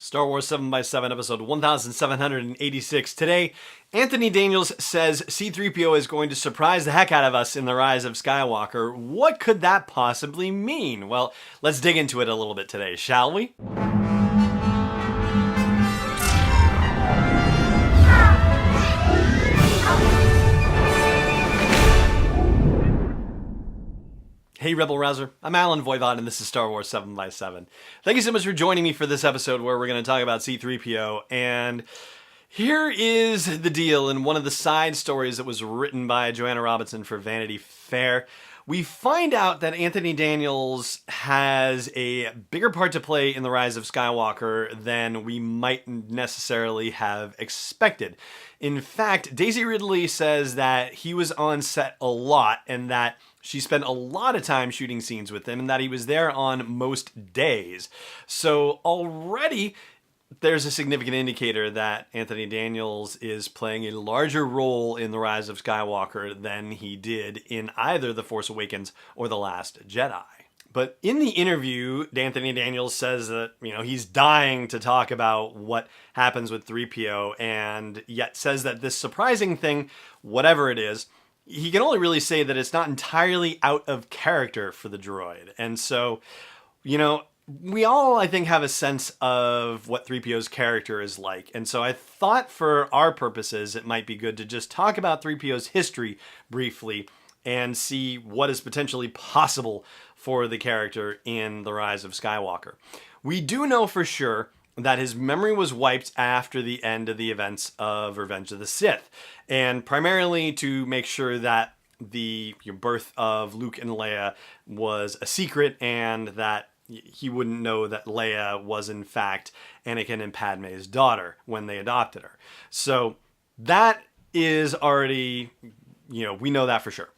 Star Wars 7x7, episode 1786. Today, Anthony Daniels says C-3PO is going to surprise the heck out of us in the Rise of Skywalker. What could that possibly mean? Well, let's dig into it a little bit today, shall we? Hey Rebel Rouser, I'm Alan Voivod and this is Star Wars 7x7. Thank you so much for joining me for this episode where we're going to talk about C-3PO, and here is the deal in one of the side stories that was written by Joanna Robinson for Vanity Fair. We find out that Anthony Daniels has a bigger part to play in the Rise of Skywalker than we might necessarily have expected. In fact, Daisy Ridley says that he was on set a lot and that she spent a lot of time shooting scenes with him and that he was there on most days. So already there's a significant indicator that Anthony Daniels is playing a larger role in The Rise of Skywalker than he did in either The Force Awakens or The Last Jedi. But in the interview, Anthony Daniels says that, he's dying to talk about what happens with Threepio, and yet says that this surprising thing, whatever it is, he can only really say that it's not entirely out of character for the droid. And so, we all, I think, have a sense of what Threepio's character is like. And so I thought for our purposes, it might be good to just talk about Threepio's history briefly and see what is potentially possible for the character in The Rise of Skywalker. We do know for sure that his memory was wiped after the end of the events of Revenge of the Sith, and primarily to make sure that the birth of Luke and Leia was a secret and that he wouldn't know that Leia was in fact Anakin and Padme's daughter when they adopted her. So that is already, we know that for sure.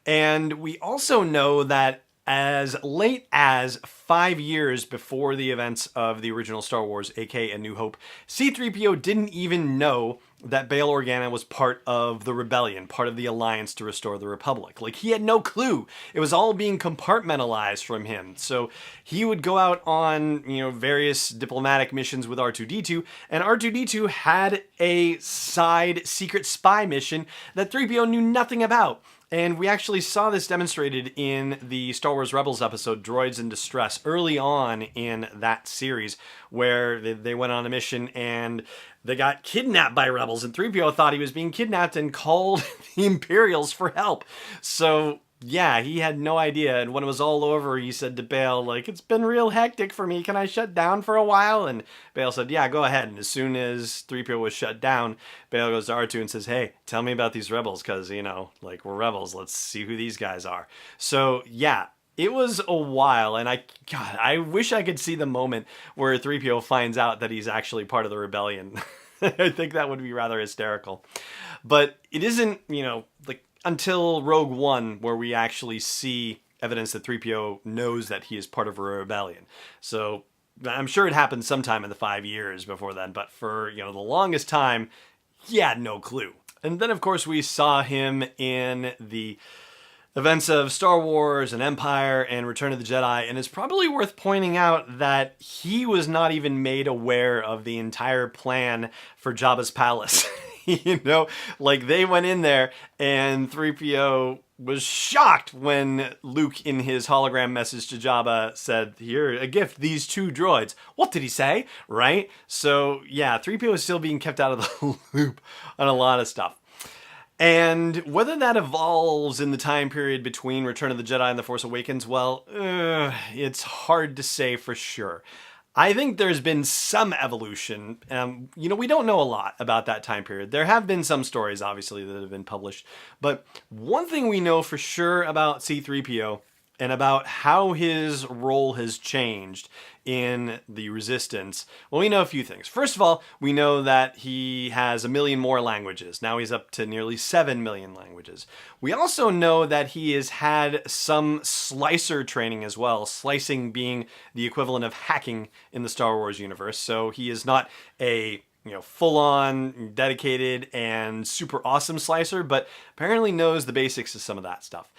And we also know that as late as 5 years before the events of the original Star Wars, aka A New Hope, C-3PO didn't even know that Bail Organa was part of the rebellion, part of the alliance to restore the Republic. Like, he had no clue. It was all being compartmentalized from him. So he would go out on, various diplomatic missions with R2-D2, and R2-D2 had a side secret spy mission that 3PO knew nothing about. And we actually saw this demonstrated in the Star Wars Rebels episode, Droids in Distress, early on in that series, where they went on a mission and they got kidnapped by rebels, and 3PO thought he was being kidnapped and called the Imperials for help. So yeah, he had no idea, and when it was all over, he said to Bail, it's been real hectic for me, can I shut down for a while? And Bail said, yeah, go ahead. And as soon as 3PO was shut down, Bail goes to R2 and says, hey, tell me about these rebels, because, we're rebels, let's see who these guys are. So yeah, it was a while, and I wish I could see the moment where 3PO finds out that he's actually part of the rebellion. I think that would be rather hysterical. But it isn't, until Rogue One where we actually see evidence that 3PO knows that he is part of a rebellion. So I'm sure it happened sometime in the 5 years before then, but for, the longest time, he had no clue. And then, of course, we saw him in the events of Star Wars and Empire and Return of the Jedi, and it's probably worth pointing out that he was not even made aware of the entire plan for Jabba's palace. They went in there and 3PO was shocked when Luke in his hologram message to Jabba said, here, a gift, these 2 droids. What did he say? Right? So yeah, 3PO is still being kept out of the loop on a lot of stuff. And whether that evolves in the time period between Return of the Jedi and The Force Awakens, well, it's hard to say for sure. I think there's been some evolution. We don't know a lot about that time period. There have been some stories, obviously, that have been published. But one thing we know for sure about C-3PO and about how his role has changed in the Resistance, well, we know a few things. First of all, we know that he has 1 million more languages. Now he's up to nearly 7 million languages. We also know that he has had some slicer training as well, slicing being the equivalent of hacking in the Star Wars universe. So he is not a full-on, dedicated, and super awesome slicer, but apparently knows the basics of some of that stuff.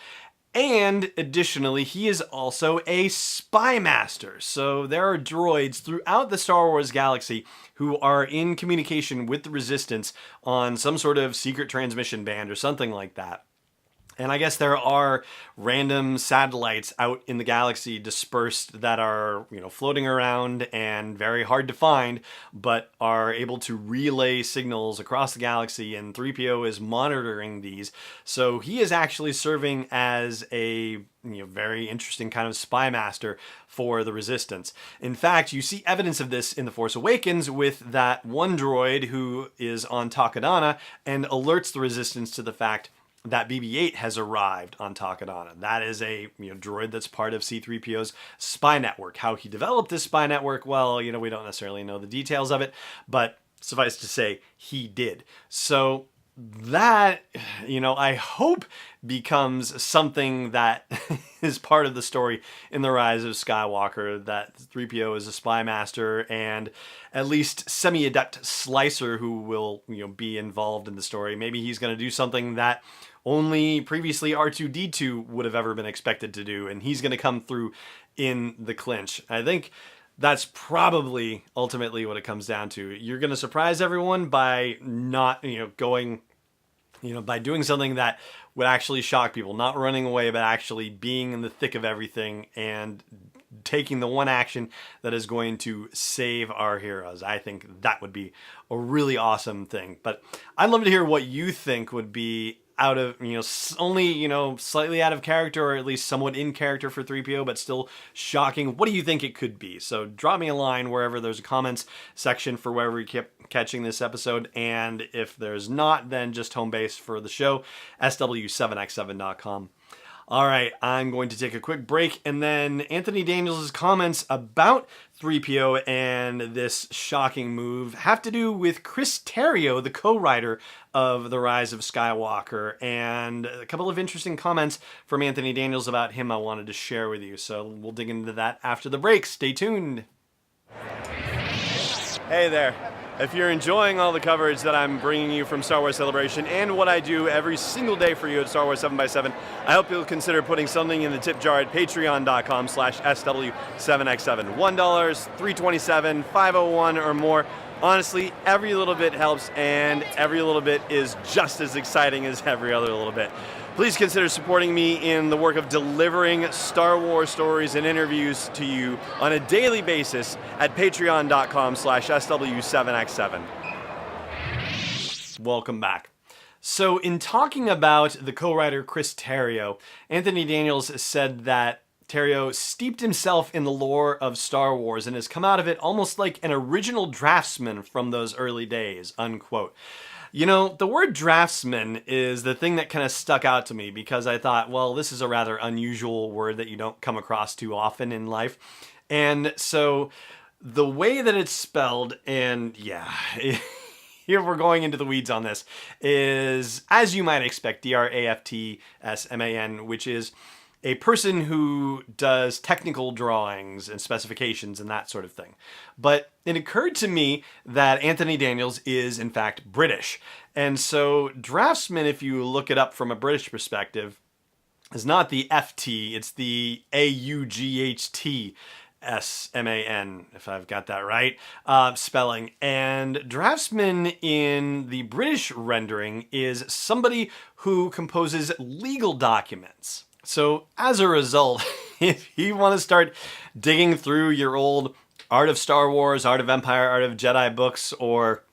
And additionally, he is also a spy master. So there are droids throughout the Star Wars galaxy who are in communication with the Resistance on some sort of secret transmission band or something like that. And I guess there are random satellites out in the galaxy dispersed that are, floating around and very hard to find, but are able to relay signals across the galaxy, and Threepio is monitoring these. So he is actually serving as a very interesting kind of spy master for the Resistance. In fact, you see evidence of this in The Force Awakens with that one droid who is on Takodana and alerts the Resistance to the fact that BB-8 has arrived on Takodana. That is a droid that's part of C-3PO's spy network. How he developed this spy network, well, we don't necessarily know the details of it, but suffice to say, he did. So that, I hope becomes something that is part of the story in The Rise of Skywalker, that 3PO is a spy master and at least semi-adept slicer who will, be involved in the story. Maybe he's going to do something that only previously R2-D2 would have ever been expected to do, and he's going to come through in the clinch. I think that's probably ultimately what it comes down to. You're going to surprise everyone by not, by doing something that would actually shock people, not running away, but actually being in the thick of everything and taking the one action that is going to save our heroes. I think that would be a really awesome thing. But I'd love to hear what you think would be out of, only, slightly out of character, or at least somewhat in character for 3PO, but still shocking. What do you think it could be? So drop me a line wherever there's a comments section for wherever you kept catching this episode. And if there's not, then just home base for the show, sw7x7.com. All right, I'm going to take a quick break, and then Anthony Daniels' comments about 3PO and this shocking move have to do with Chris Terrio, the co-writer of The Rise of Skywalker, and a couple of interesting comments from Anthony Daniels about him I wanted to share with you. So we'll dig into that after the break. Stay tuned. Hey there. If you're enjoying all the coverage that I'm bringing you from Star Wars Celebration and what I do every single day for you at Star Wars 7x7, I hope you'll consider putting something in the tip jar at patreon.com/SW7x7. $1, $3.27, $5.01 or more. Honestly, every little bit helps, and every little bit is just as exciting as every other little bit. Please consider supporting me in the work of delivering Star Wars stories and interviews to you on a daily basis at patreon.com/SW7x7. Welcome back. So in talking about the co-writer Chris Terrio, Anthony Daniels said that Terrio steeped himself in the lore of Star Wars and has come out of it almost like an original draftsman from those early days, unquote. The word draftsman is the thing that kind of stuck out to me because I thought, well, this is a rather unusual word that you don't come across too often in life. And so the way that it's spelled, and yeah, here we're going into the weeds on this, is, as you might expect, draftsman, which is a person who does technical drawings and specifications and that sort of thing. But it occurred to me that Anthony Daniels is, in fact, British. And so draftsman, if you look it up from a British perspective, is not the FT, it's the AUGHTSMAN, if I've got that right, spelling. And draftsman in the British rendering is somebody who composes legal documents. So as a result, if you want to start digging through your old Art of Star Wars, Art of Empire, Art of Jedi books, or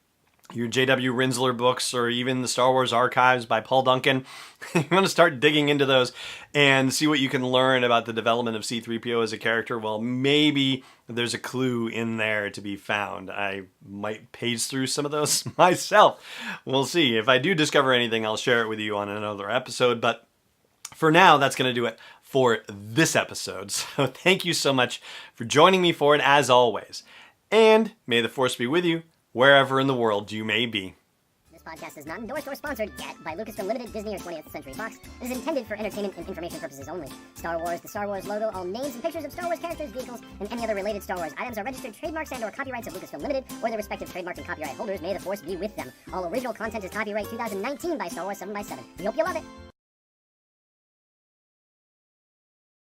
your J.W. Rinsler books, or even the Star Wars Archives by Paul Duncan, you want to start digging into those and see what you can learn about the development of C-3PO as a character, well, maybe there's a clue in there to be found. I might page through some of those myself. We'll see. If I do discover anything, I'll share it with you on another episode, but for now, that's going to do it for this episode. So thank you so much for joining me for it, as always. And may the Force be with you, wherever in the world you may be. This podcast is not endorsed or sponsored yet by Lucasfilm Limited, Disney, or 20th Century Fox. It is intended for entertainment and information purposes only. Star Wars, the Star Wars logo, all names and pictures of Star Wars characters, vehicles, and any other related Star Wars items are registered trademarks and/or copyrights of Lucasfilm Limited or their respective trademark and copyright holders. May the Force be with them. All original content is copyright 2019 by Star Wars 7x7. We hope you love it.